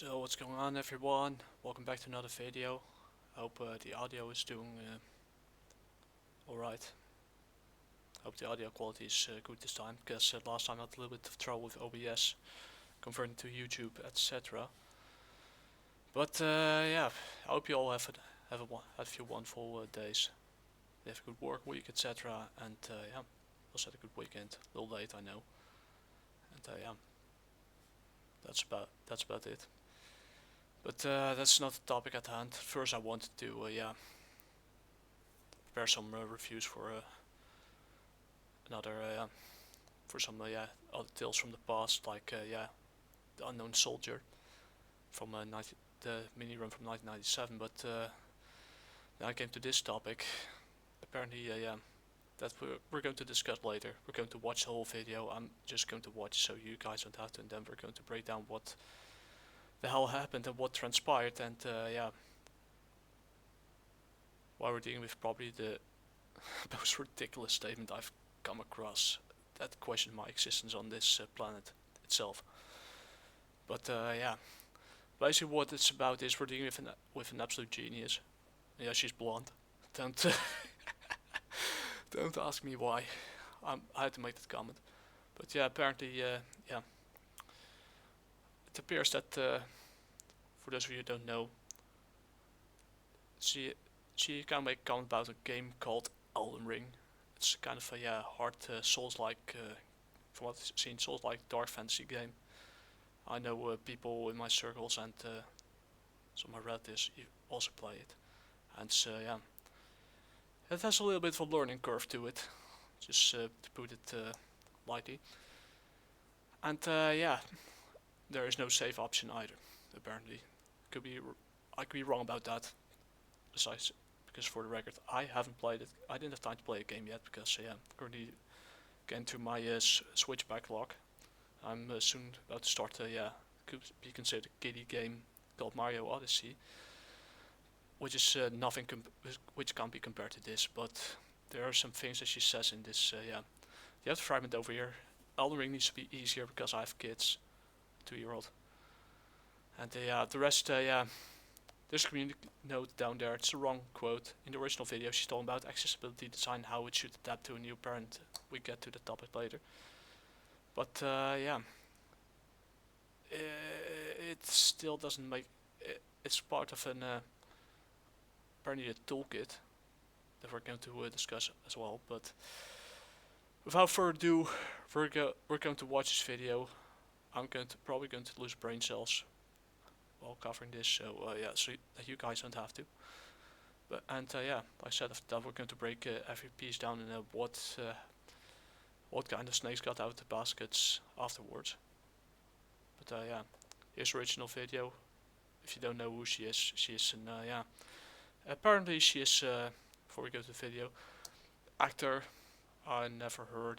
So what's going on, everyone? Welcome back to another video. I hope the audio is doing alright. Hope the audio quality is good this time, because last time I had a little bit of trouble with OBS converting to YouTube, etc. But yeah, I hope you all have a few wonderful days. You have a good work week, etc. And yeah, also had a good weekend. A little late, I know. And yeah, that's about it. But that's not the topic at hand. First, I wanted to yeah, prepare some reviews for another for some yeah, other tales from the past, like yeah, the Unknown Soldier from the mini run from 1997. But then I came to this topic. Apparently, yeah, that we're going to discuss later. We're going to watch the whole video. I'm just going to watch so you guys don't have to, and then we're going to break down what the hell happened and what transpired, and yeah, why we're dealing with probably the most ridiculous statement I've come across that questioned my existence on this planet itself. But yeah, basically what it's about is we're dealing with an absolute genius. Yeah, she's blonde. Don't don't ask me why. I had to make that comment. But yeah, apparently, yeah, it appears that for those of you who don't know, she she kind of made a comment about a game called Elden Ring. It's kind of a yeah hard Souls-like, from what I've seen, Souls-like dark fantasy game. I know people in my circles and some of my relatives also play it, and yeah, it has a little bit of a learning curve to it, just to put it lightly. And yeah, there is no save option either. Apparently, could be I could be wrong about that. Besides, because for the record, I haven't played it. I didn't have time to play a game yet because yeah, I'm currently getting to my Switch backlog. I'm soon about to start a yeah, could be considered a kiddie game called Mario Odyssey, which is nothing which can't be compared to this. But there are some things that she says in this. Yeah, you have the fragment over here. Elden Ring needs to be easier because I have kids, 2-year-old, and yeah, the rest. Yeah, there's a community note down there. It's the wrong quote. In the original video, she's talking about accessibility design, how it should adapt to a new parent. We get to the topic later. But yeah, it still doesn't make. It's part of an apparently a toolkit that we're going to discuss as well. But without further ado, we're going to watch this video. I'm probably going to lose brain cells while covering this, so yeah, so that you guys don't have to. But and yeah, like I said, after that we're going to break every piece down and what kind of snakes got out of the baskets afterwards. But yeah, here's the original video. If you don't know who she is an yeah. Apparently she is before we go to the video, actor. I never heard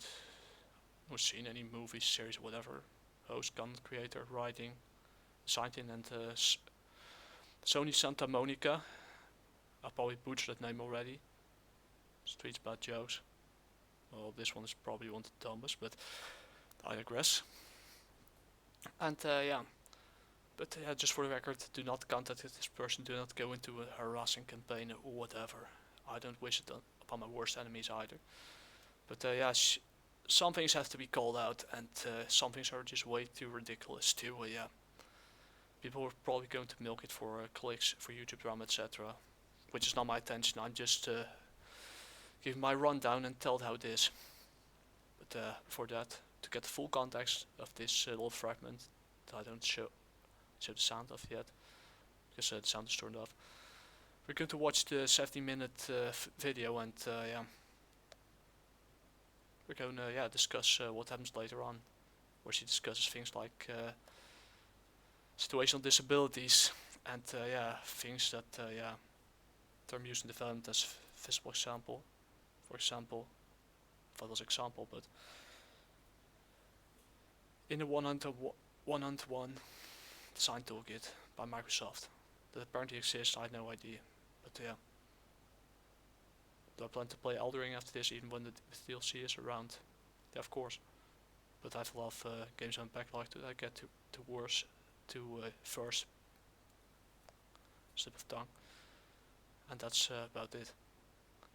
or seen any movies, series, or whatever. Host, content creator, writing, signed in, and Sony Santa Monica. I probably butchered that name already. Streets Bad Jokes. Well, this one is probably one of the dumbest, but I digress. And yeah, but just for the record, do not contact this person. Do not go into a harassing campaign or whatever. I don't wish it upon my worst enemies either. But yeah, some things have to be called out, and some things are just way too ridiculous to yeah. People are probably going to milk it for clicks, for YouTube drama, etc. Which is not my intention. I'm just giving my rundown and tell it how it is. But before that, to get the full context of this little fragment that I don't show the sound of yet, because the sound is turned off. We're going to watch the 70-minute video, and yeah, we're going to yeah discuss what happens later on, where she discusses things like situational disabilities and yeah things that yeah term used in development as visible example, for example, that was example, but in the 101 design toolkit by Microsoft that apparently exists. I had no idea, but yeah. Do I plan to play Elden Ring after this, even when the DLC is around? Yeah, of course. But I have a lot of games on backlog that I get towards to first slip of tongue, and that's about it.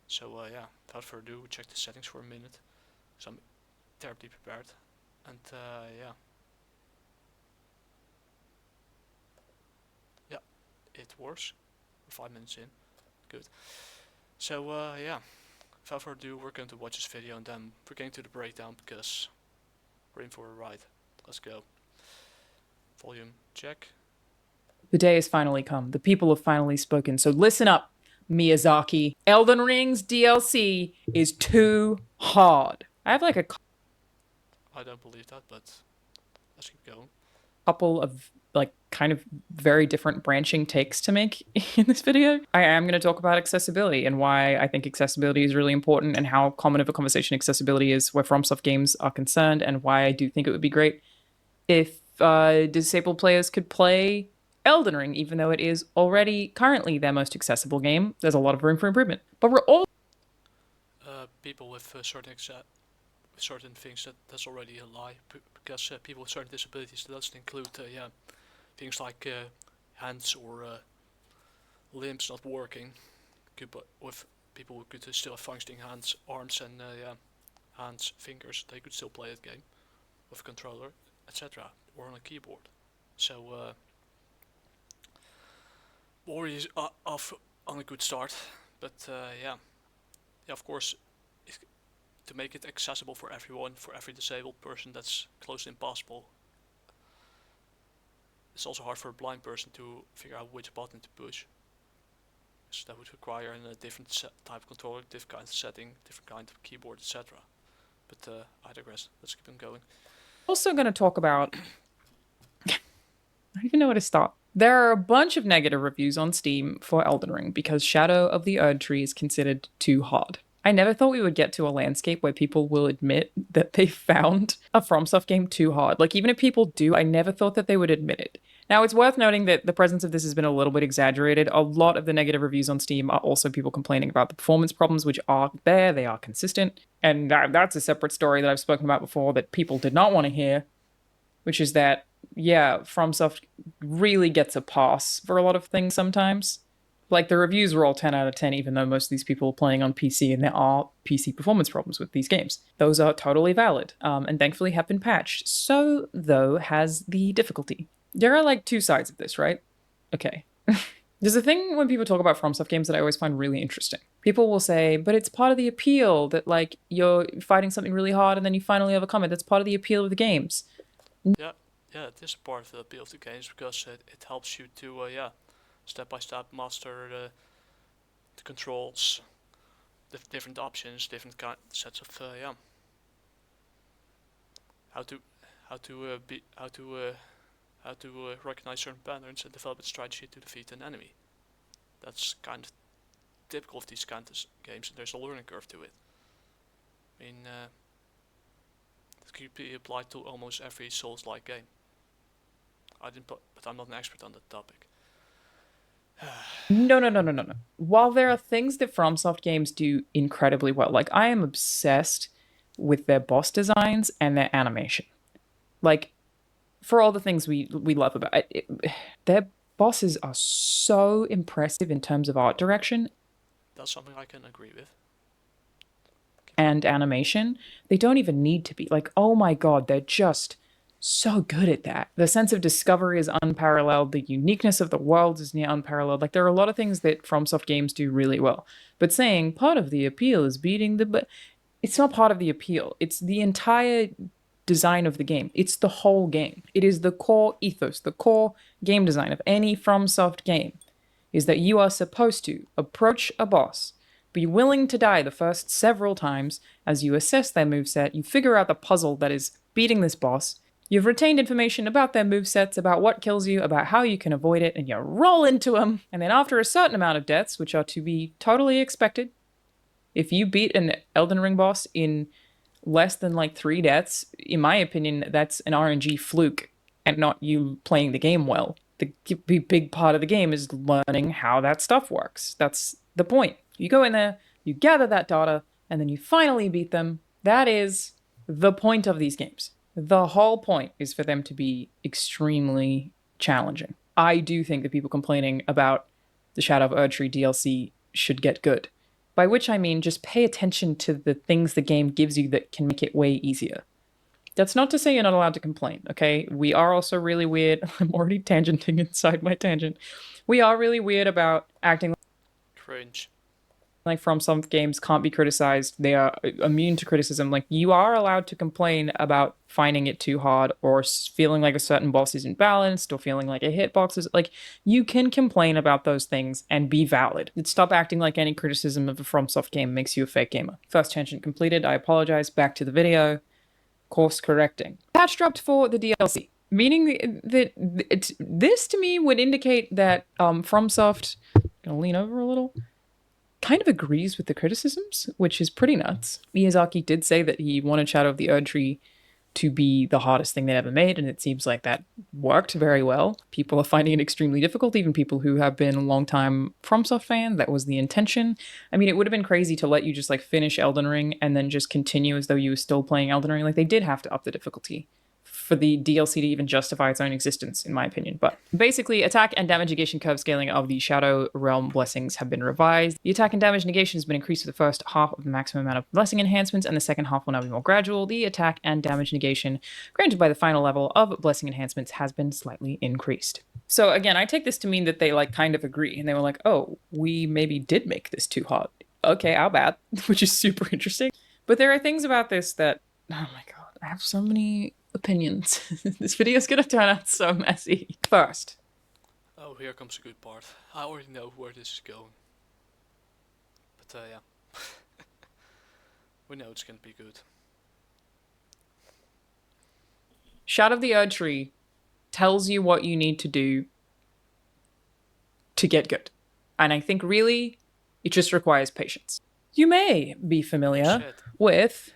So yeah, without further ado, check the settings for a minute. So I'm terribly prepared, and yeah, it works. 5 minutes in, good. So yeah, without further ado, we're going to watch this video and then we're going to the breakdown because we're in for a ride. Let's go. Volume check. The day has finally come. The people have finally spoken. So listen up, Miyazaki. Elden Ring's DLC is too hard. I have like a I don't believe that, but let's keep going. couple of like kind of very different branching takes to make in this video. I am going to talk about accessibility and why I think accessibility is really important and how common of a conversation accessibility is where FromSoft games are concerned, and why I do think it would be great if disabled players could play Elden Ring, even though it is already currently their most accessible game. There's a lot of room for improvement. But we're all people with certain things that's already a lie, because people with certain disabilities, that doesn't include yeah, things like hands or limbs not working. But with people who could still have functioning hands, arms, and yeah, hands, fingers, they could still play that game with a controller, etc., or on a keyboard. So already off on a good start, but yeah, of course, to make it accessible for everyone, for every disabled person, that's close to impossible. It's also hard for a blind person to figure out which button to push. So that would require a different type of controller, different kind of setting, different kind of keyboard, etc. But I digress. Let's keep on going. also going to talk about I don't even know where to start. There are a bunch of negative reviews on Steam for Elden Ring because Shadow of the Erdtree is considered too hard. I never thought we would get to a landscape where people will admit that they found a FromSoft game too hard. Like, even if people do, I never thought that they would admit it. Now, it's worth noting that the presence of this has been a little bit exaggerated. A lot of the negative reviews on Steam are also people complaining about the performance problems, which are there, they are consistent. And that's a separate story that I've spoken about before that people did not want to hear, which is that, yeah, FromSoft really gets a pass for a lot of things sometimes. Like, the reviews were all 10 out of 10, even though most of these people are playing on PC and there are PC performance problems with these games. Those are totally valid, and thankfully have been patched. So, though, has the difficulty. There are like two sides of this, right? Okay. There's a thing when people talk about FromSoft games that I always find really interesting. People will say, but it's part of the appeal that, like, you're fighting something really hard and then you finally overcome it. That's part of the appeal of the games. Yeah, it is part of the appeal of the games because it helps you to yeah, step by step master the controls, the different options, different sets of yeah, how to recognize certain patterns and develop a strategy to defeat an enemy. That's kind of typical of these kind of games, and there's a learning curve to it. I mean, it could be applied to almost every Souls-like game. But I'm not an expert on that topic. No. While there are things that FromSoft games do incredibly well, like, I am obsessed with their boss designs and their animation. Like, for all the things we love about it, their bosses are so impressive in terms of art direction. That's something I can agree with. And animation. They don't even need to be. Like, oh my god, they're just so good at that. The sense of discovery is unparalleled. The uniqueness of the worlds is near unparalleled. Like, there are a lot of things that FromSoft games do really well. But saying part of the appeal is beating the... But it's not part of the appeal. It's the entire design of the game. It's the whole game. It is the core ethos, the core game design of any FromSoft game, is that you are supposed to approach a boss, be willing to die the first several times as you assess their moveset, you figure out the puzzle that is beating this boss, you've retained information about their movesets, about what kills you, about how you can avoid it, and you roll into them. And then after a certain amount of deaths, which are to be totally expected, if you beat an Elden Ring boss in less than like 3 deaths, in my opinion, that's an RNG fluke and not you playing the game well. The big part of the game is learning how that stuff works. That's the point. You go in there, you gather that data, and then you finally beat them. That is the point of these games. The whole point is for them to be extremely challenging. I do think that people complaining about the Shadow of Erdtree DLC should get good. By which I mean just pay attention to the things the game gives you that can make it way easier. That's not to say you're not allowed to complain, okay? We are also really weird. I'm already tangenting inside my tangent. We are really weird about acting Cringe. like From some games can't be criticized. They are immune to criticism. Like, you are allowed to complain about finding it too hard or feeling like a certain boss isn't balanced or feeling like a hitbox is like, you can complain about those things and be valid. Stop acting like any criticism of a FromSoft game makes you a fake gamer. First tangent completed. I apologize. Back to the video. Course correcting. Patch dropped for the DLC, meaning that this to me would indicate that FromSoft, gonna lean over a little, kind of agrees with the criticisms, which is pretty nuts. Miyazaki did say that he wanted Shadow of the Erdtree to be the hardest thing they'd ever made, and it seems like that worked very well. People are finding it extremely difficult, even people who have been a long-time FromSoft fan. That was the intention. I mean, it would have been crazy to let you just like finish Elden Ring and then just continue as though you were still playing Elden Ring. Like, they did have to up the difficulty for the DLC to even justify its own existence, in my opinion. But basically, attack and damage negation curve scaling of the Shadow Realm blessings have been revised. The attack and damage negation has been increased for the first half of the maximum amount of blessing enhancements, and the second half will now be more gradual. The attack and damage negation granted by the final level of blessing enhancements has been slightly increased. So again, I take this to mean that they like kind of agree, and they were like, oh, we maybe did make this too hard. Okay, our bad, which is super interesting. But there are things about this that, oh my god, I have so many opinions. This video's gonna turn out so messy. First. Oh, here comes a good part. I already know where this is going. But yeah. We know it's gonna be good. Shadow of the Erdtree tells you what you need to do to get good. And I think really, it just requires patience. You may be familiar with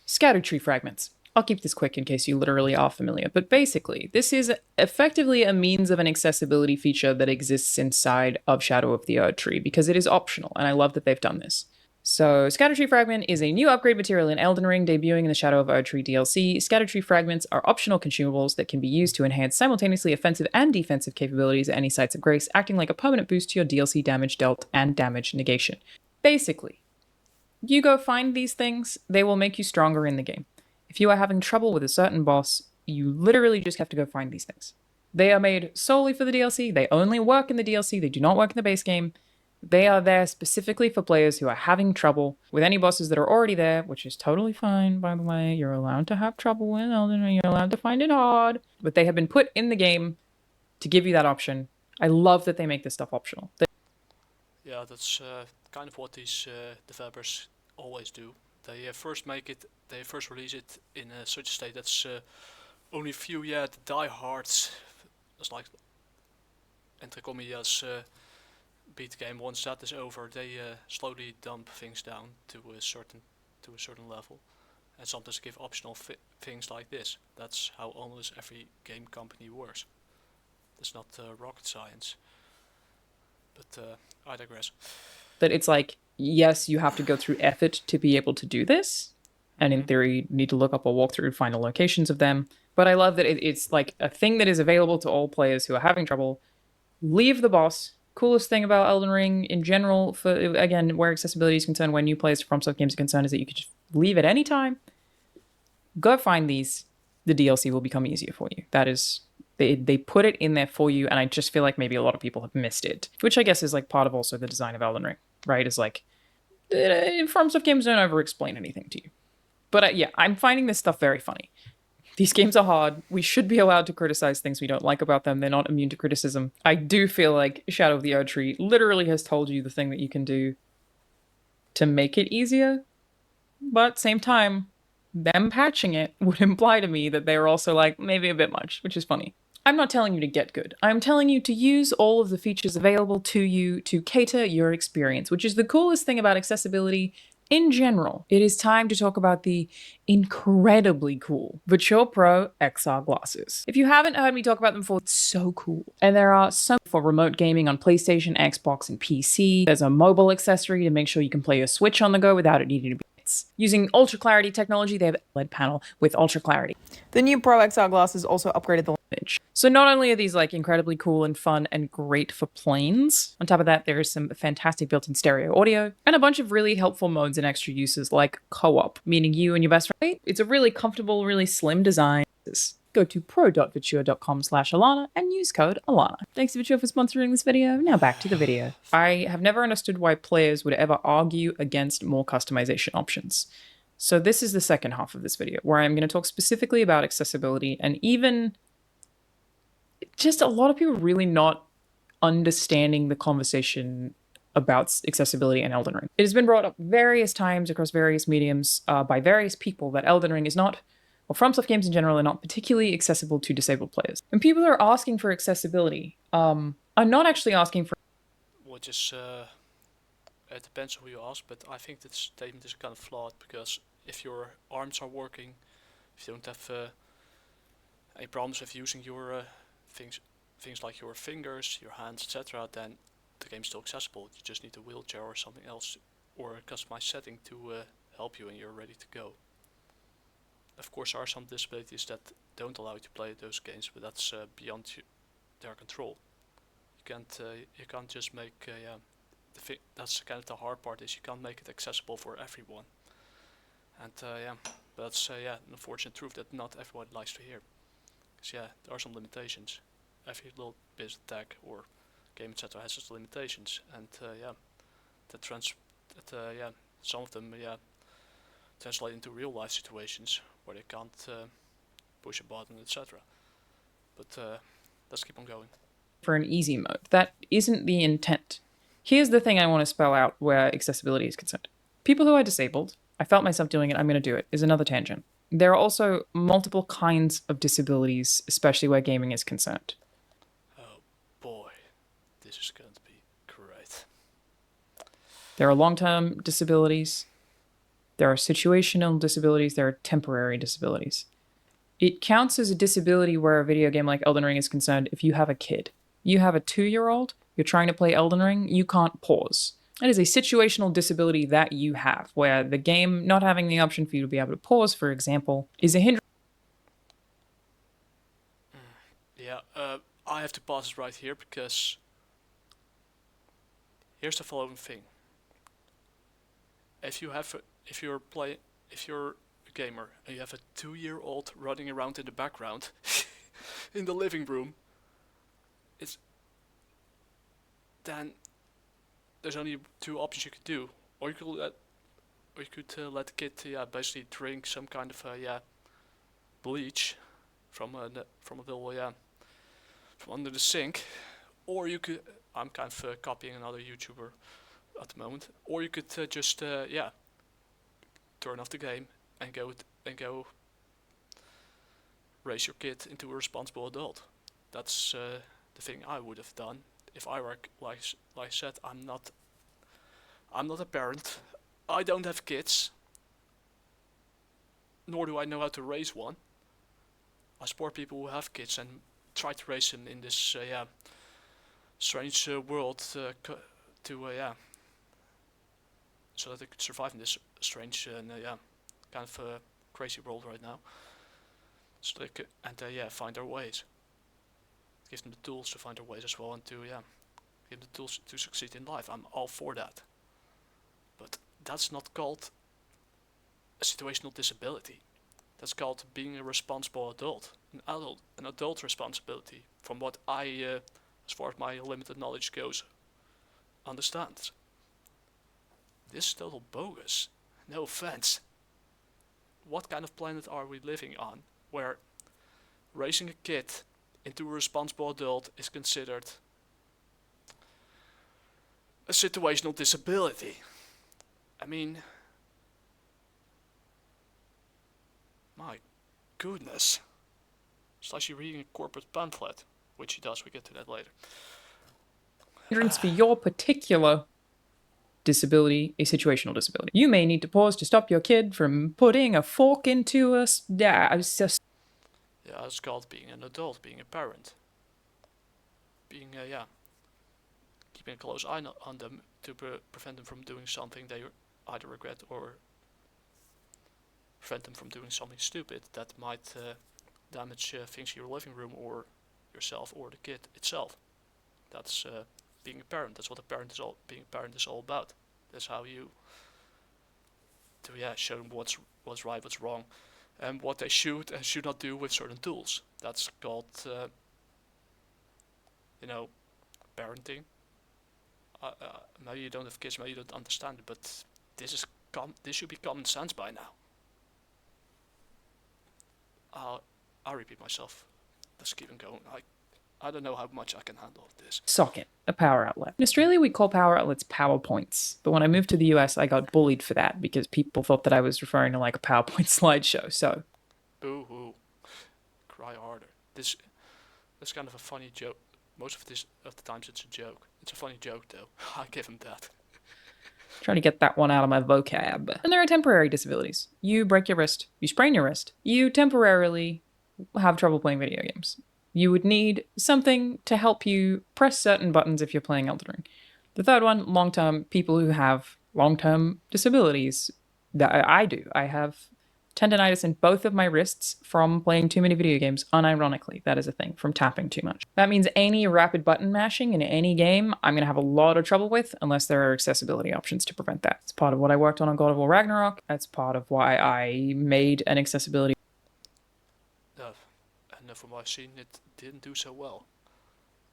scatter tree fragments. I'll keep this quick in case you literally are familiar, but basically, this is effectively a means of an accessibility feature that exists inside of Shadow of the Erdtree because it is optional, and I love that they've done this. So, Scatter Tree Fragment is a new upgrade material in Elden Ring, debuting in the Shadow of Erdtree DLC. Scatter Tree Fragments are optional consumables that can be used to enhance simultaneously offensive and defensive capabilities at any sites of grace, acting like a permanent boost to your DLC damage dealt and damage negation. Basically, you go find these things, they will make you stronger in the game. If you are having trouble with a certain boss, you literally just have to go find these things. They are made solely for the DLC. They only work in the DLC. They do not work in the base game. They are there specifically for players who are having trouble with any bosses that are already there, which is totally fine, by the way. You're allowed to have trouble with Elden Ring. You're allowed to find it hard. But they have been put in the game to give you that option. I love that they make this stuff optional. Yeah, that's kind of what these developers always do. They first release it in such a state that's only few, the diehards, that's like, entre comillas, beat the game. Once that is over, they slowly dump things down to a certain level, and sometimes give optional things like this. That's how almost every game company works. It's not rocket science, but I digress. That it's like, yes, you have to go through effort to be able to do this, and in theory, you need to look up a walkthrough to find the locations of them. But I love that it's like a thing that is available to all players who are having trouble. Leave the boss. Coolest thing about Elden Ring in general, for again, where accessibility is concerned, when new players to FromSoft games are concerned, is that you can just leave at any time. Go find these. The DLC will become easier for you. That is, they put it in there for you, and I just feel like maybe a lot of people have missed it, which I guess is like part of also the design of Elden Ring, right? Is like, FromSoft games don't over-explain anything to you. But yeah, I'm finding this stuff very funny. These games are hard. We should be allowed to criticize things we don't like about them. They're not immune to criticism. I do feel like Shadow of the Erdtree literally has told you the thing that you can do to make it easier. But same time, them patching it would imply to me that they're also like, maybe a bit much, which is funny. I'm not telling you to get good. I'm telling you to use all of the features available to you to cater your experience, which is the coolest thing about accessibility in general. It is time to talk about the incredibly cool Virtual Pro XR glasses. If you haven't heard me talk about them before, it's so cool. And there are some for remote gaming on PlayStation, Xbox, and PC. There's a mobile accessory to make sure you can play your Switch on the go without it needing to be Using ultra clarity technology, they have a LED panel with ultra clarity. The new Pro XR glasses also upgraded the image. So not only are these like incredibly cool and fun and great for planes, on top of that there is some fantastic built-in stereo audio and a bunch of really helpful modes and extra uses like co-op, meaning you and your best friend. It's a really comfortable, really slim design. Go to pro.vitua.com/Alanah and use code Alanah. Thanks to Vitua for sponsoring this video. Now back to the video. I have never understood why players would ever argue against more customization options. So this is the second half of this video, where I'm going to talk specifically about accessibility and even just a lot of people really not understanding the conversation about accessibility in Elden Ring. It has been brought up various times across various mediums by various people that Elden Ring is not, or FromSoft games in general, are not particularly accessible to disabled players. And people are asking for accessibility. I'm not actually asking for... Which is, it depends on who you ask, but I think this statement is kind of flawed, because if your arms are working, if you don't have any problems with using your things like your fingers, your hands, etc., then the game's still accessible. You just need a wheelchair or something else, or a customized setting to help you and you're ready to go. Of course, there are some disabilities that don't allow you to play those games, but that's beyond their control. You can't just make that's kind of the hard part, is you can't make it accessible for everyone. And but that's an unfortunate truth that not everyone likes to hear. Because there are some limitations. Every little bit of tech or game etc. has its limitations, and some of them translate into real life situations where they can't push a button, etc. But let's keep on going. For an easy mode. That isn't the intent. Here's the thing I want to spell out where accessibility is concerned. People who are disabled, I felt myself doing it, I'm going to do it, is another tangent. There are also multiple kinds of disabilities, especially where gaming is concerned. Oh boy, this is going to be great. There are long-term disabilities, there are situational disabilities, there are temporary disabilities. It counts as a disability where a video game like Elden Ring is concerned if you have a kid. You have a 2-year-old, you're trying to play Elden Ring, you can't pause. That is a situational disability that you have, where the game not having the option for you to be able to pause, for example, is a hindrance. I have to pause it right here, because here's the following thing. If you're a gamer and you have a 2-year-old running around in the background in the living room, then there's only 2 options you could do. Or you could let the kid basically drink some kind of bleach from under the sink, or you could, I'm kind of copying another YouTuber at the moment, or you could just turn off the game and go raise your kid into a responsible adult. That's the thing I would have done if I were, like I said, I'm not a parent. I don't have kids, nor do I know how to raise one. I support people who have kids and try to raise them in this strange world so that they could survive in this strange kind of crazy world right now. So they could find their ways. Give them the tools to find their ways as well, and to give them the tools to succeed in life. I'm all for that. But that's not called a situational disability. That's called being a responsible adult. An adult responsibility, from what I, as far as my limited knowledge goes, understand. This is total bogus. No offense. What kind of planet are we living on where raising a kid into a responsible adult is considered a situational disability? I mean, my goodness. It's like you're reading a corporate pamphlet, which he does, we get to that later. Hindrance for your particular disability, a situational disability. You may need to pause to stop your kid from putting a fork into a... it's called being an adult, being a parent. Being, keeping a close eye on them to prevent them from doing something they either regret or prevent them from doing something stupid that might damage things in your living room or yourself or the kid itself. That's being a parent. That's what being a parent is all about. That's how you show them what's right, what's wrong, and what they should and should not do with certain tools. That's called parenting. Maybe you don't have kids, maybe you don't understand it, but this should be common sense by now. I'll repeat myself. Let's keep on going. I don't know how much I can handle of this. Socket, a power outlet. In Australia, we call power outlets PowerPoints. But when I moved to the US, I got bullied for that because people thought that I was referring to like a PowerPoint slideshow. So, boo-hoo. Cry harder. That's kind of a funny joke. Most of the times it's a joke. It's a funny joke though. I give him that. Trying to get that one out of my vocab. And there are temporary disabilities. You break your wrist, you sprain your wrist, you temporarily have trouble playing video games. You would need something to help you press certain buttons if you're playing Elden Ring. The third one, long-term, people who have long-term disabilities. That I do. I have tendonitis in both of my wrists from playing too many video games. Unironically, that is a thing, from tapping too much. That means any rapid button mashing in any game, I'm going to have a lot of trouble with unless there are accessibility options to prevent that. It's part of what I worked on God of War Ragnarok. That's part of why I made an accessibility. And from what I've seen, it didn't do so well.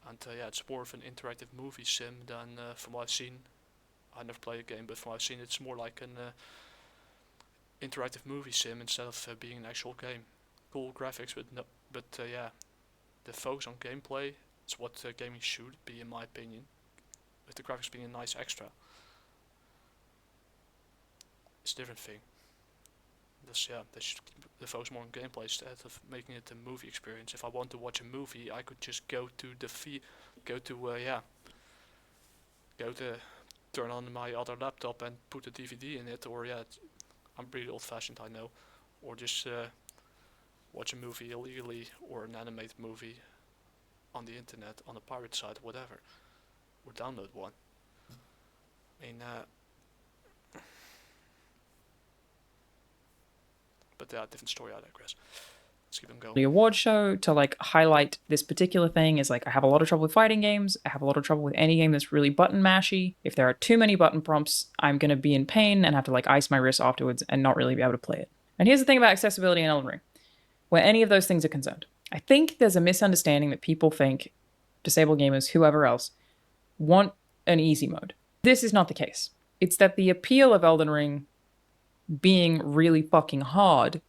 And it's more of an interactive movie sim than from what I've seen. I never played a game, but from what I've seen, it's more like an interactive movie sim instead of being an actual game. Cool graphics, but the focus on gameplay is what gaming should be, in my opinion. With the graphics being a nice extra, it's a different thing. They should keep the focus more on gameplay instead of making it a movie experience. If I want to watch a movie, I could just go to turn on my other laptop and put a DVD in it, or I'm pretty old-fashioned, I know, or just watch a movie illegally or an animated movie on the internet on a pirate site or whatever, or download one. I mean, but different story, I digress. Let's keep on going. The award show to like highlight this particular thing is like, I have a lot of trouble with fighting games. I have a lot of trouble with any game that's really button mashy. If there are too many button prompts, I'm going to be in pain and have to like ice my wrist afterwards and not really be able to play it. And here's the thing about accessibility in Elden Ring, where any of those things are concerned. I think there's a misunderstanding that people think disabled gamers, whoever else, want an easy mode. This is not the case. It's that the appeal of Elden Ring being really fucking hard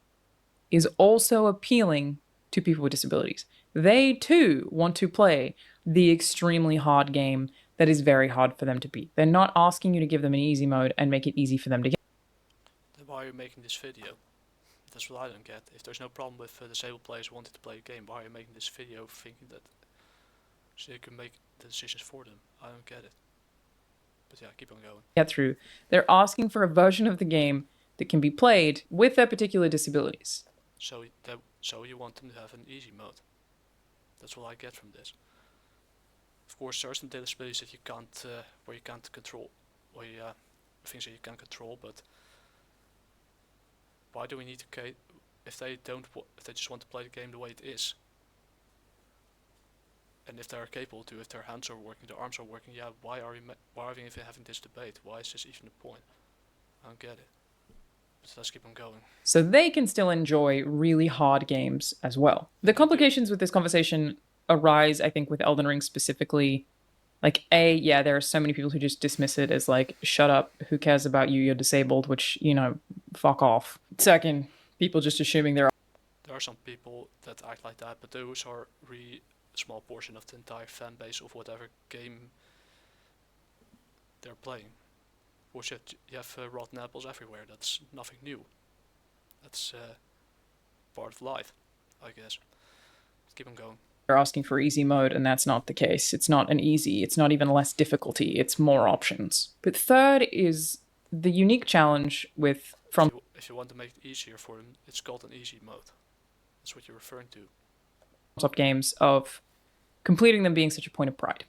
is also appealing to people with disabilities. They too want to play the extremely hard game that is very hard for them to beat. They're not asking you to give them an easy mode and make it easy for them to get. Then why are you making this video? That's what I don't get. If there's no problem with disabled players wanting to play a game, why are you making this video thinking that so you can make the decisions for them? I don't get it. But keep on going. Get through. They're asking for a version of the game that can be played with their particular disabilities. So you want them to have an easy mode. That's what I get from this. Of course, there are some disabilities that you can't, where you can't control, things that you can control. But why do we need to? If they just want to play the game the way it is, and if they are capable to, if their hands are working, their arms are working, why are we even having this debate? Why is this even the point? I don't get it. So let's keep on going. So they can still enjoy really hard games as well. The complications with this conversation arise, I think, with Elden Ring specifically. Like, there are so many people who just dismiss it as like, shut up, who cares about you, you're disabled, which, fuck off. Second, people just assuming there are some people that act like that, but those are really a small portion of the entire fan base of whatever game they're playing. Of course, you have rotten apples everywhere. That's nothing new. That's part of life, I guess. Let's keep on going. They're asking for easy mode, and that's not the case. It's not an easy. It's not even less difficulty. It's more options. But third is the unique challenge with If you want to make it easier for them, it's called an easy mode. That's what you're referring to. Top games of completing them being such a point of pride.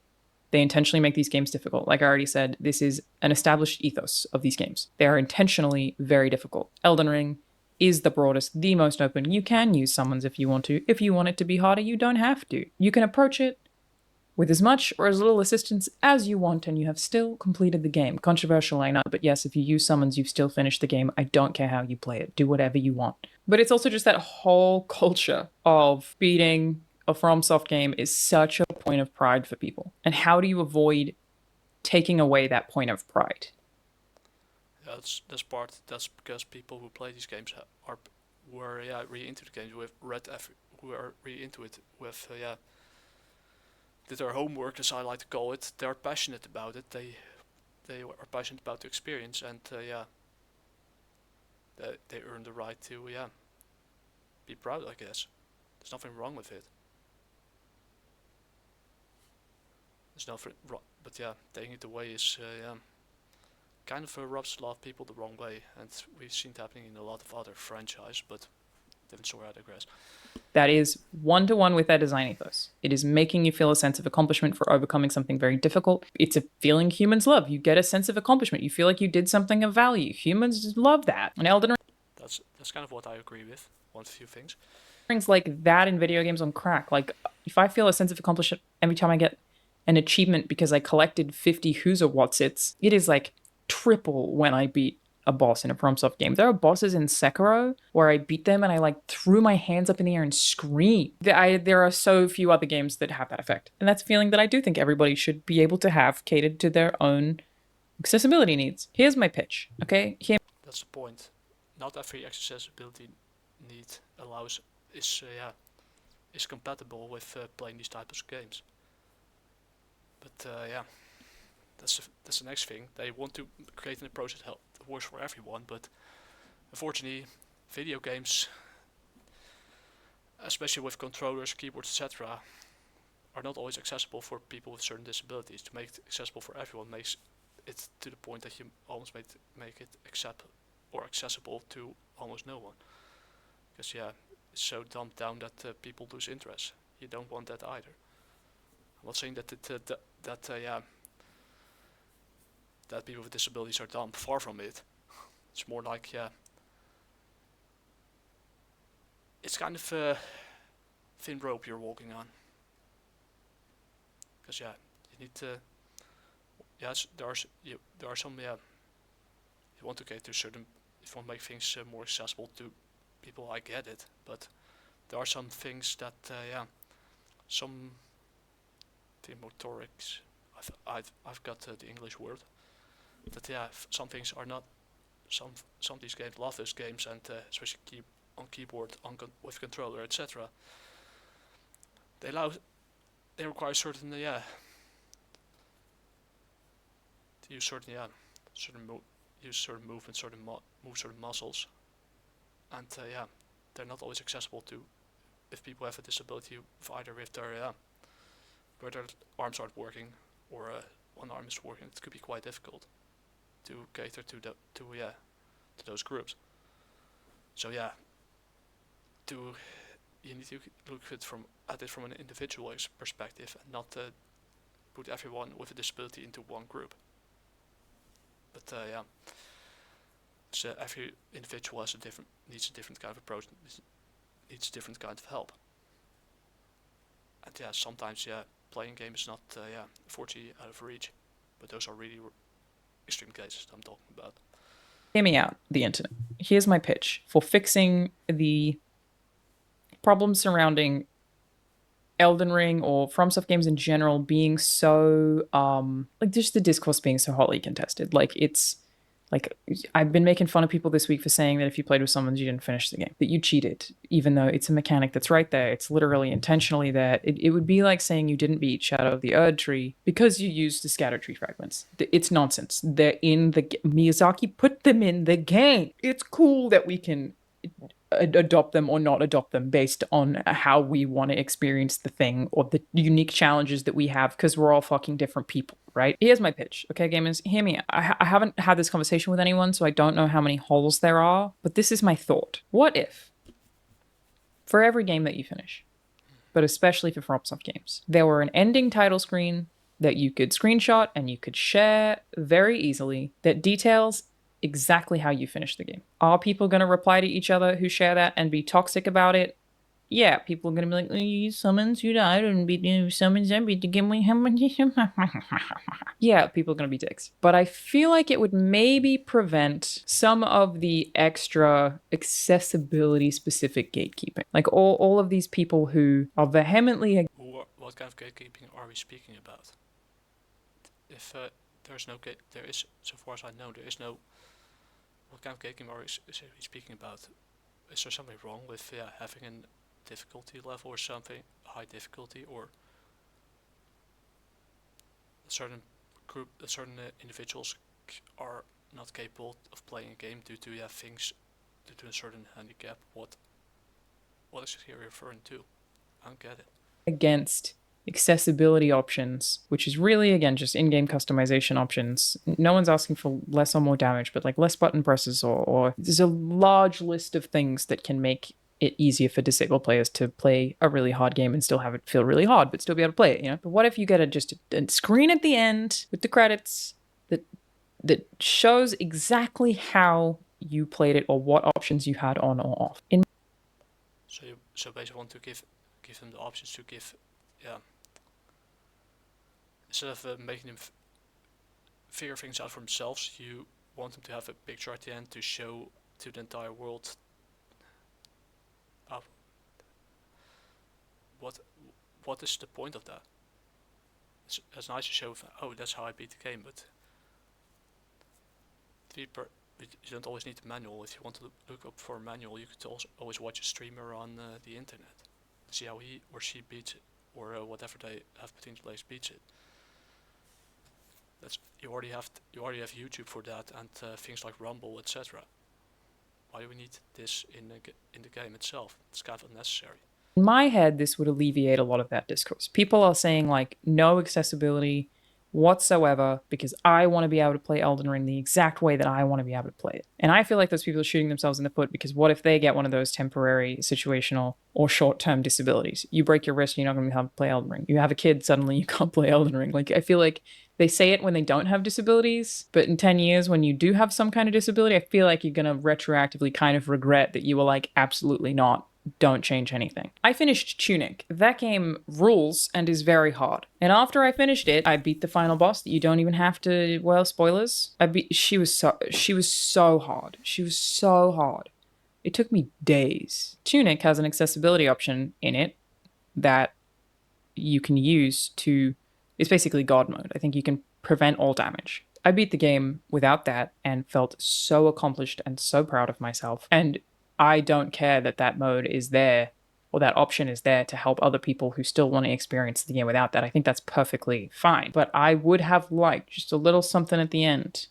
They intentionally make these games difficult. Like I already said, this is an established ethos of these games. They are intentionally very difficult. Elden Ring is the broadest, the most open. You can use summons if you want to. If you want it to be harder, you don't have to. You can approach it with as much or as little assistance as you want, and you have still completed the game. Controversial, I know, but yes, if you use summons, you've still finished the game. I don't care how you play it. Do whatever you want. But it's also just that whole culture of beating a FromSoft game is such a point of pride for people. And how do you avoid taking away that point of pride? Yeah, that's because people who play these games were really into the games who are really into it with did their homework, as I like to call it. They're passionate about it. They are passionate about the experience, and they earn the right to be proud. I guess there's nothing wrong with it. There's nothing wrong, but taking it away is kind of rubs a lot of people the wrong way, and we've seen it happening in a lot of other franchises. But different story, I digress. That is one-to-one with their design ethos. It is making you feel a sense of accomplishment for overcoming something very difficult. It's a feeling humans love. You get a sense of accomplishment. You feel like you did something of value. Humans love that. And Elden That's kind of what I agree with. One few things. Ring's like that in video games on crack. Like, if I feel a sense of accomplishment every time I get an achievement because I collected 50 Who's a Whatsits, it is like triple when I beat a boss in a FromSoft game. There are bosses in Sekiro where I beat them and I like threw my hands up in the air and screamed. There are so few other games that have that effect. And that's a feeling that I do think everybody should be able to have catered to their own accessibility needs. Here's my pitch, okay? That's the point. Not every accessibility need is compatible with playing these types of games. But that's the next thing. They want to create an approach that works for everyone, but unfortunately, video games, especially with controllers, keyboards, etc., are not always accessible for people with certain disabilities. To make it accessible for everyone makes it to the point that you almost make it accessible to almost no one. Because it's so dumbed down that people lose interest. You don't want that either. I'm not saying that that people with disabilities are dumb. Far from it. It's more like it's kind of a thin rope you're walking on. Because you need to. There are some you want to get to certain. If you want to make things more accessible to people, I get it. But there are some things that some the motorics. I've got the English word. That some things are not. Some of these games love those games, and especially on keyboard, with controller, etc. They require certain to use certain use certain movements, move certain muscles, and they're not always accessible to if people have a disability, either with their where their arms aren't working or one arm is working. It could be quite difficult to cater to those groups. So you need to look at it from an individual perspective and not put everyone with a disability into one group. But so every individual needs a different kind of approach, needs a different kind of help. And sometimes playing games is not 40 out of reach, but those are really extreme cases I'm talking about. Hear me out, the internet. Here's my pitch for fixing the problems surrounding Elden Ring or FromSoft games in general being so just the discourse being so hotly contested. Like, it's like, I've been making fun of people this week for saying that if you played with someone, you didn't finish the game, that you cheated, even though it's a mechanic that's right there. It's literally intentionally there. It would be like saying you didn't beat Shadow of the Erdtree because you used the scattered tree fragments. It's nonsense. They're in the Miyazaki put them in the game. It's cool that we can adopt them or not adopt them based on how we want to experience the thing or the unique challenges that we have, because we're all fucking different people, right? Here's my pitch, okay, gamers? Hear me out. I haven't had this conversation with anyone, so I don't know how many holes there are, but this is my thought. What if, for every game that you finish, but especially for FromSoft games, there were an ending title screen that you could screenshot and you could share very easily that details exactly how you finish the game. Are people going to reply to each other who share that and be toxic about it? Yeah, people are going to be like, oh, you summons, you died, and beat you summons, I beat the game. Yeah, people are going to be dicks. But I feel like it would maybe prevent some of the extra accessibility specific gatekeeping. Like all of these people who are vehemently. What kind of gatekeeping are we speaking about? If there's no gate, there is, so far as I know, there is no. What kind of gatekeeping are we speaking about? Is there something wrong with having a difficulty level or something, high difficulty, or a certain group, certain individuals are not capable of playing a game due to things, due to a certain handicap? What is he referring to? I don't get it. Against accessibility options, which is really, again, just in-game customization options. No one's asking for less or more damage, but like less button presses, or there's a large list of things that can make it easier for disabled players to play a really hard game and still have it feel really hard, but still be able to play it, you know? But what if you get a screen at the end with the credits that shows exactly how you played it or what options you had on or off? So basically want to give them the options to give, instead of making them figure things out for themselves, you want them to have a picture at the end to show to the entire world. What is the point of that? It's nice to show, oh, that's how I beat the game, but you don't always need the manual. If you want to look up for a manual, you could also always watch a streamer on the internet, see how he or she beats it, or whatever they have put into place beats it. You already have YouTube for that, and things like Rumble, etc. Why do we need this in the game itself? It's kind of unnecessary. In my head, this would alleviate a lot of that discourse. People are saying like no accessibility whatsoever because I want to be able to play Elden Ring the exact way that I want to be able to play it. And I feel like those people are shooting themselves in the foot, because what if they get one of those temporary, situational, or short-term disabilities? You break your wrist, you're not going to be able to play Elden Ring. You have a kid, suddenly you can't play Elden Ring. Like, I feel like they say it when they don't have disabilities, but in 10 years when you do have some kind of disability, I feel like you're going to retroactively kind of regret that you were like, absolutely not. Don't change anything. I finished Tunic. That game rules and is very hard. And after I finished it, I beat the final boss that you don't even have to, well, spoilers. She was so hard. She was so hard. It took me days. Tunic has an accessibility option in it that you can use to, it's basically God mode. I think you can prevent all damage. I beat the game without that and felt so accomplished and so proud of myself. And I don't care that mode is there, or that option is there to help other people who still want to experience the game without that. I think that's perfectly fine. But I would have liked just a little something at the end,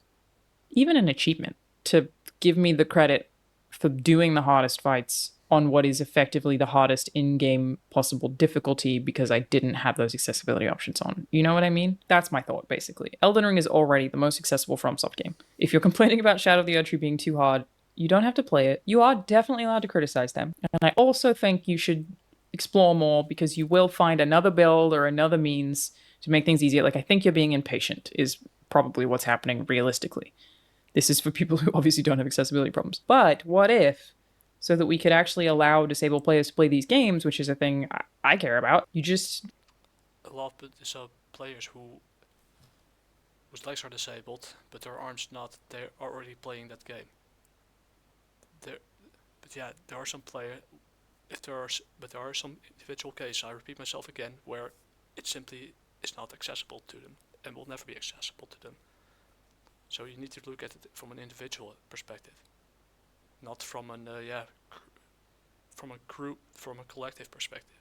even an achievement, to give me the credit for doing the hardest fights on what is effectively the hardest in-game possible difficulty because I didn't have those accessibility options on. You know what I mean? That's my thought, basically. Elden Ring is already the most accessible FromSoft game. If you're complaining about Shadow of the Erdtree being too hard, you don't have to play it. You are definitely allowed to criticize them. And I also think you should explore more, because you will find another build or another means to make things easier. Like, I think you're being impatient is probably what's happening realistically. This is for people who obviously don't have accessibility problems. But what if, so that we could actually allow disabled players to play these games, which is a thing I care about, you just... A lot of disabled players whose legs are disabled, but their arms not, they're already playing that game. There are some but there are some individual cases, I repeat myself again, where it simply is not accessible to them and will never be accessible to them. So you need to look at it from an individual perspective, not from from a collective perspective.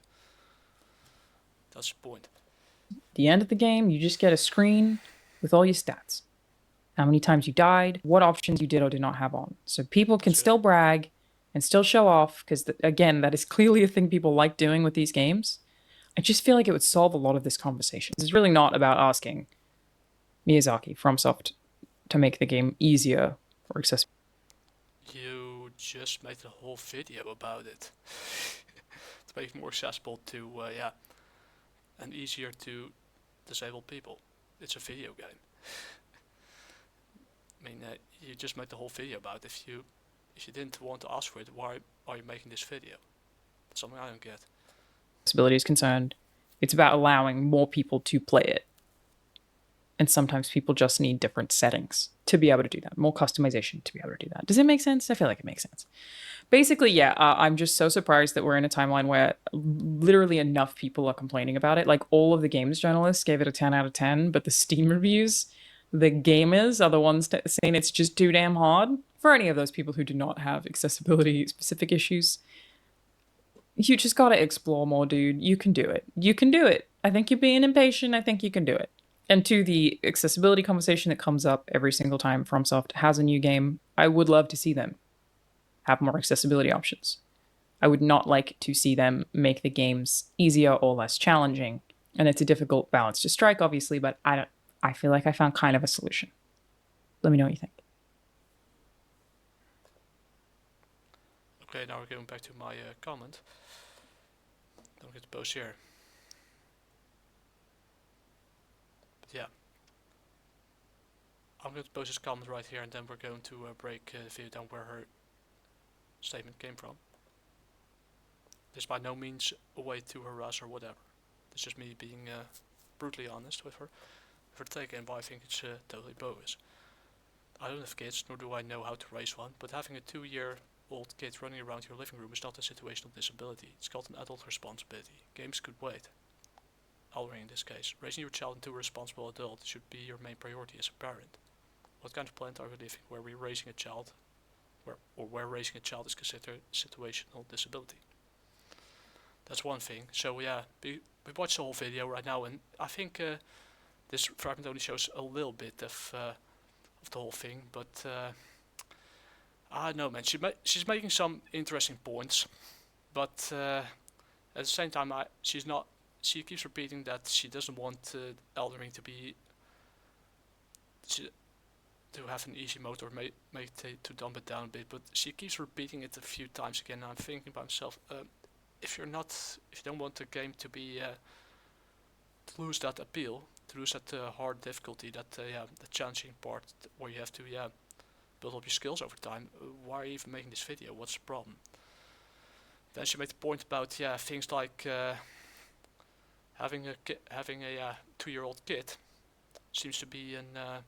That's the point. At the end of the game, you just get a screen with all your stats. How many times you died, what options you did or did not have on. So people can still brag and still show off, because, again, that is clearly a thing people like doing with these games. I just feel like it would solve a lot of this conversation. This is really not about asking Miyazaki, FromSoft, to make the game easier or accessible. You just made a whole video about it. To make it more accessible to, and easier to disabled people. It's a video game. I mean, you just made the whole video about. If you didn't want to ask for it, why are you making this video? That's something I don't get. Disability is concerned, it's about allowing more people to play it. And sometimes people just need different settings to be able to do that, more customization to be able to do that. Does it make sense? I feel like it makes sense. Basically, yeah, I'm just so surprised that we're in a timeline where literally enough people are complaining about it. Like, all of the games journalists gave it a 10 out of 10, but the Steam reviews, the gamers are the ones saying it's just too damn hard. For any of those people who do not have accessibility specific issues, you just gotta explore more, dude. You can do it. You can do it. I think you're being impatient. I think you can do it. And to the accessibility conversation that comes up every single time FromSoft has a new game, I would love to see them have more accessibility options. I would not like to see them make the games easier or less challenging. And it's a difficult balance to strike, obviously, but I feel like I found kind of a solution. Let me know what you think. Okay, now we're going back to my comment. Don't get the post here. But yeah, I'm going to post this comment right here, and then we're going to break the video down where her statement came from. This is by no means a way to harass or whatever. It's just me being brutally honest with her take, and why I think it's totally bogus. I don't have kids, nor do I know how to raise one, but having a 2-year-old kid running around your living room is not a situational disability. It's called an adult responsibility. Games could wait. Aldering in this case. Raising your child into a responsible adult should be your main priority as a parent. What kind of planet are we living where we're raising a child, where raising a child is considered situational disability? That's one thing. So yeah, we watched the whole video right now, and I think this fragment only shows a little bit of the whole thing, but I don't know, man. She's making some interesting points, but at the same time, she keeps repeating that she doesn't want Elden Ring to be to have an easy mode, or to dump it down a bit. But she keeps repeating it a few times again. And I'm thinking by myself, if you don't want the game to be to lose that appeal, to lose that hard difficulty, that the challenging part where you have to build up your skills over time, why are you even making this video? What's the problem? Then she made the point about things like having a 2-year-old kid seems to be a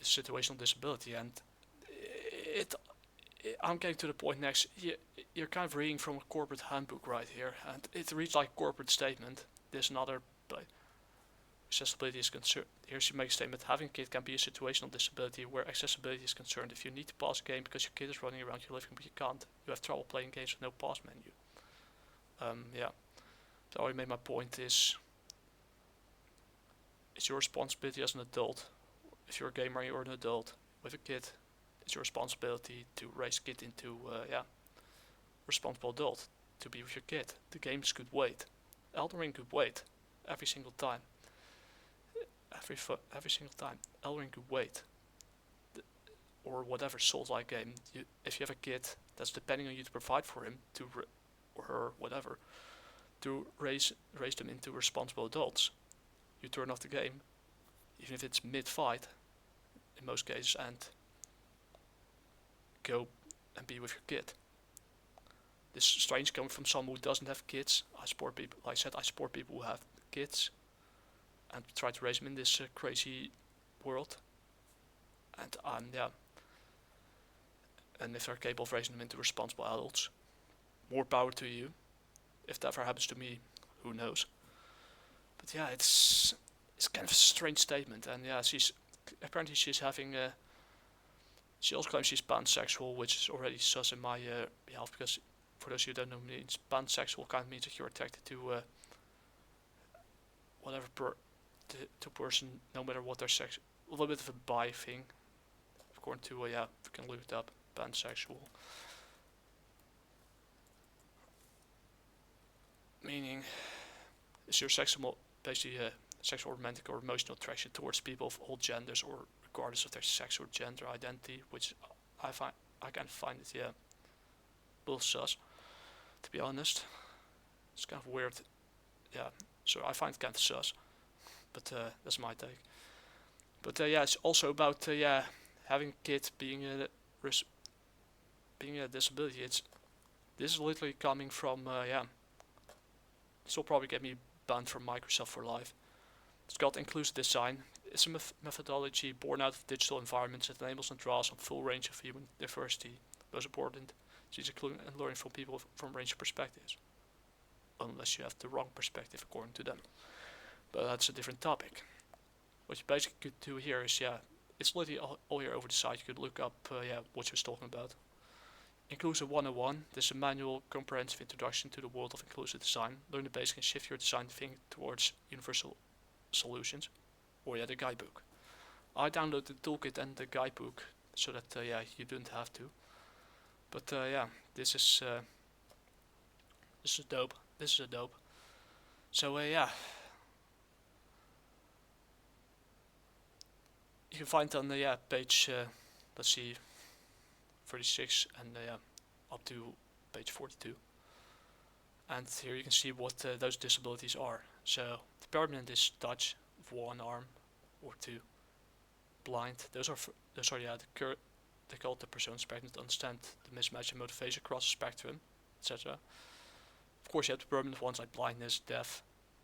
situational disability, and I'm getting to the point next. You're kind of reading from a corporate handbook right here, and it reads like a corporate statement. There's another, but accessibility is concerned. Here she makes a statement: having a kid can be a situational disability where accessibility is concerned. If you need to pause a game because your kid is running around your living room, but you can't. You have trouble playing games with no pause menu. Yeah. So I made my point is, it's your responsibility as an adult. If you're a gamer, you're an adult with a kid. It's your responsibility to raise a kid into responsible adult, to be with your kid. The games could wait. Elden Ring could wait every single time. Every single time. Elden Ring could wait. Or whatever Souls-like game. If you have a kid that's depending on you to provide for him or her, whatever, to raise them into responsible adults, you turn off the game, even if it's mid-fight, in most cases, and go and be with your kid. This is strange coming from someone who doesn't have kids. I support people, like I said, I support people who have kids and try to raise them in this crazy world. And and if they're capable of raising them into responsible adults, more power to you. If that ever happens to me, who knows? But yeah, it's kind of a strange statement, and yeah, she's having she also claims she's pansexual, which is already sus in my behalf, because for those of you who don't know, means pansexual kind of means that you're attracted to whatever to person, no matter what their sex. A little bit of a bi thing, according to we can look it up. Pansexual, meaning is your sexual, basically sexual, romantic, or emotional attraction towards people of all genders, or regardless of their sex or gender identity, which I kind of find it a little sus, to be honest. It's kind of weird, so I find it kind of sus, but that's my take. But yeah, it's also about having a kid being being a disability. This is literally coming from this will probably get me banned from Microsoft for life. It's called inclusive design. It's a methodology born out of digital environments that enables and draws on full range of human diversity. Most important, it's including and learning from people from a range of perspectives. Unless you have the wrong perspective according to them. But that's a different topic. What you basically could do here is, it's literally all here over the site. You could look up, what she was talking about. Inclusive 101. This is a manual, comprehensive introduction to the world of inclusive design. Learn the basics and shift your design thinking towards universal solutions. Or the guidebook. I downloaded the toolkit and the guidebook so that you didn't have to. But this is dope. This is dope. So you can find on the page, let's see, 36 and up to page 42. And here you can see what those disabilities are. So the permanent is Dutch, of one arm or two. Blind, those are they call it the persona spectrum to understand the mismatch in motivation across the spectrum, etc. Of course, you have the permanent ones like blindness, deaf,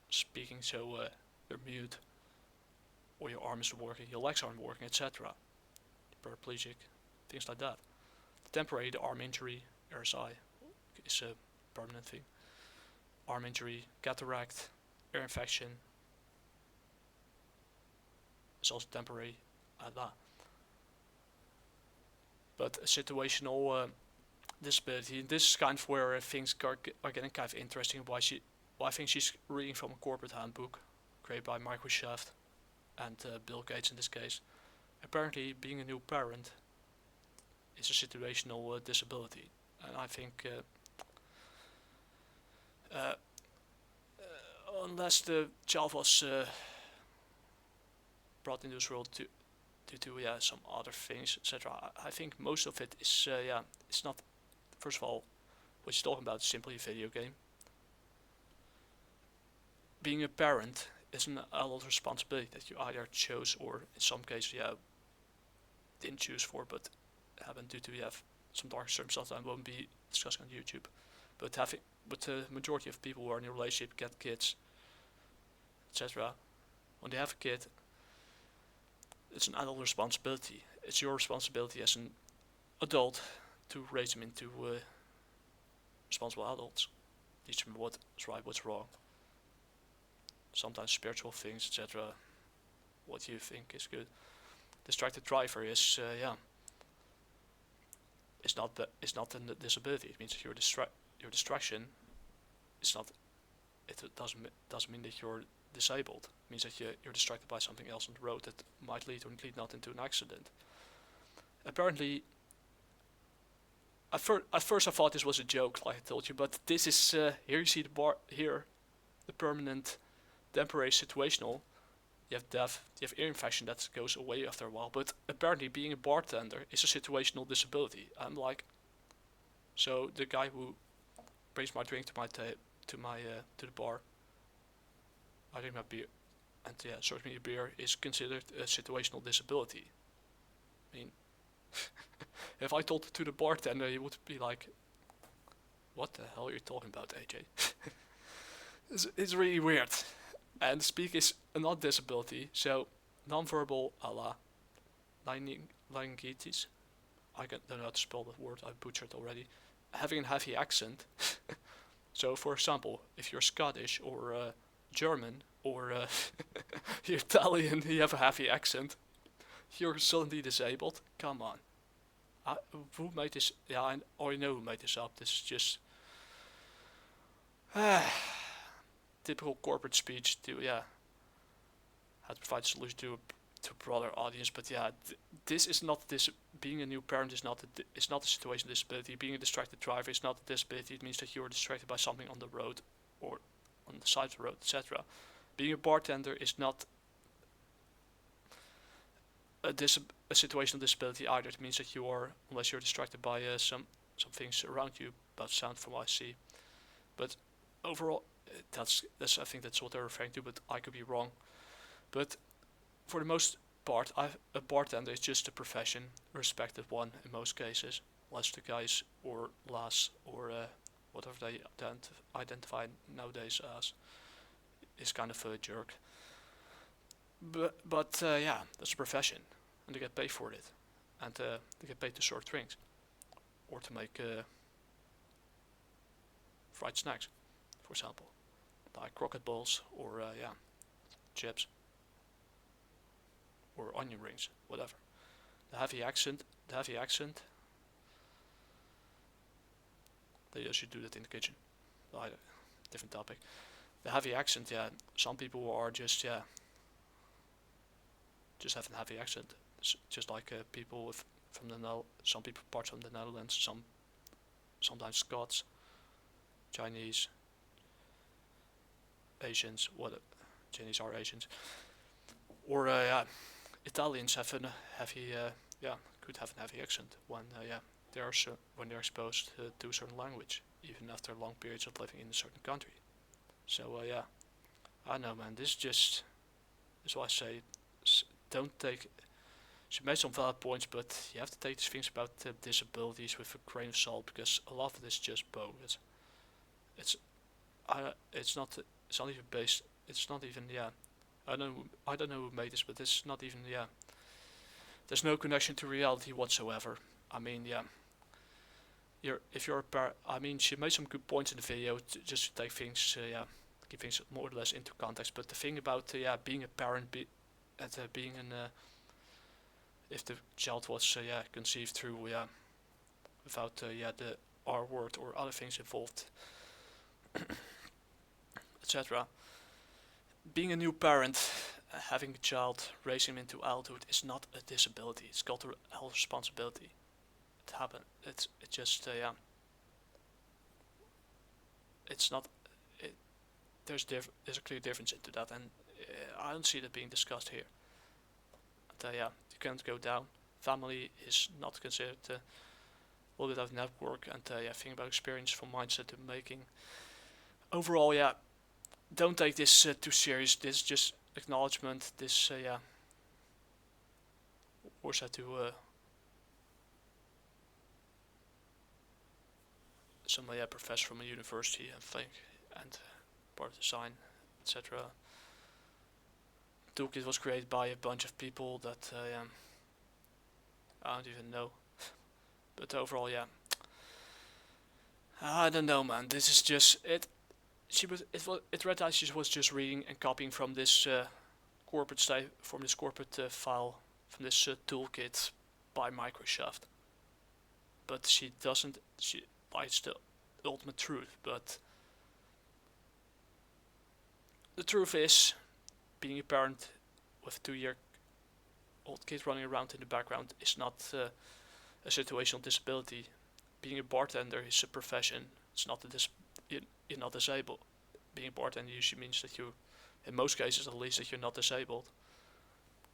speaking, so you're mute, or your arm isn't working, your legs aren't working, etc. Paraplegic, things like that. The temporary, the arm injury, RSI, is a permanent thing. Arm injury, cataract, ear infection, is also temporary. But a situational disability, this is kind of where things are getting kind of interesting. Why I think she's reading from a corporate handbook created by Microsoft and Bill Gates in this case. Apparently, being a new parent is a situational disability, and I think unless the child was brought into this world due to some other things, etc. I think most of it is it's not. First of all, what she's talking about is simply a video game. Being a parent is an adult responsibility that you either chose or in some cases didn't choose for, but happened due to some dark circumstances I won't be discussing on YouTube. But the majority of people who are in a relationship, get kids, etc. When they have a kid, it's an adult responsibility. It's your responsibility as an adult to raise them into responsible adults. Teach them what's right, what's wrong. Sometimes spiritual things, etc. What you think is good. Distracted driver is it's not a disability. It means that your distraction is not. It doesn't mean that you're disabled. It means that you're distracted by something else on the road that might lead or lead not into an accident. Apparently, at first I thought this was a joke, like I told you, but this is here you see the bar here, the permanent, temporary, situational. You have deaf, you have ear infection that goes away after a while, but apparently being a bartender is a situational disability. I'm like, so the guy who brings my drink to the bar, I drink my beer, and serves me a beer, is considered a situational disability. I mean, if I told it to the bartender, he would be like, "What the hell are you talking about, AJ?" It's really weird. And speak is not disability, so non-verbal laryngitis. I don't know how to spell that word. I butchered already. Having a heavy accent. So, for example, if you're Scottish or German or you're Italian, you have a heavy accent. You're suddenly disabled. Come on. Who made this? Yeah, I already know who made this up. This is just typical corporate speech to how to provide a solution to a broader audience. But this is not this. Being a new parent is not a situation disability. Being a distracted driver is not a disability. It means that you are distracted by something on the road or on the side of the road, etc. Being a bartender is not a situational disability either. It means that you are, unless you're distracted by some things around you, about sound from what I see. But overall, that's I think that's what they're referring to, but I could be wrong. But for the most a bartender is just a profession, a respected one in most cases, unless the guys or lass or whatever they identify nowadays as is kind of a jerk. But yeah, that's a profession, and they get paid for it, and they get paid to serve drinks or to make fried snacks, for example, like croquette balls or yeah, chips or onion rings, whatever. The heavy accent. They usually do that in the kitchen. Different topic. The heavy accent, yeah. Some people are just just have a heavy accent. Just like people from some people parts from the Netherlands, sometimes Scots, Chinese, Asians. Chinese are Asians, or yeah, Italians have a heavy could have a heavy accent when when they're exposed to a certain language, even after long periods of living in a certain country. So yeah, I know, man. This is why I say don't take. She made some valid points, but you have to take these things about disabilities with a grain of salt, because a lot of it is just bogus. It's it's not even based. It's not even I don't know who made this, but it's not even There's no connection to reality whatsoever. I mean if you're I mean, she made some good points in the video just to take things keep things more or less into context. But the thing about being a parent, being an if the child was conceived through without the R word or other things involved, etc. Being a new parent, having a child, raising him into adulthood is not a disability. It's got a whole responsibility. It happened. It just it's not. There's a clear difference into that, and I don't see that being discussed here. But you can't go down. Family is not considered a little bit of network, and think about experience from mindset to making. Overall, don't take this too serious. This is just acknowledgement. This was to some professor from a university, I think, and part of the design, etc. Toolkit was created by a bunch of people that I don't even know. But overall, I don't know, man. This is just it. It read that she was just reading and copying from this corporate file, from this toolkit by Microsoft. But she doesn't. It's the ultimate truth. But the truth is, being a parent with a 2-year-old kid running around in the background is not a situational disability. Being a bartender is a profession. It's not you're not disabled. Being a bartender usually means that in most cases at least, that you're not disabled.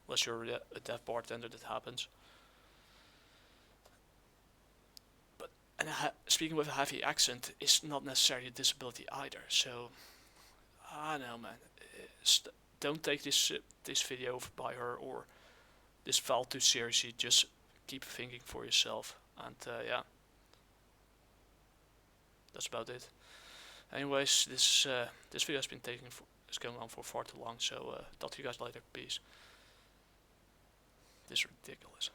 Unless you're a deaf bartender, that happens. But speaking with a heavy accent is not necessarily a disability either. So, I don't know, man. Don't take this video by her or this file too seriously. Just keep thinking for yourself. And that's about it. Anyways, this video has been is going on for far too long, so talk to you guys later. Peace. This is ridiculous.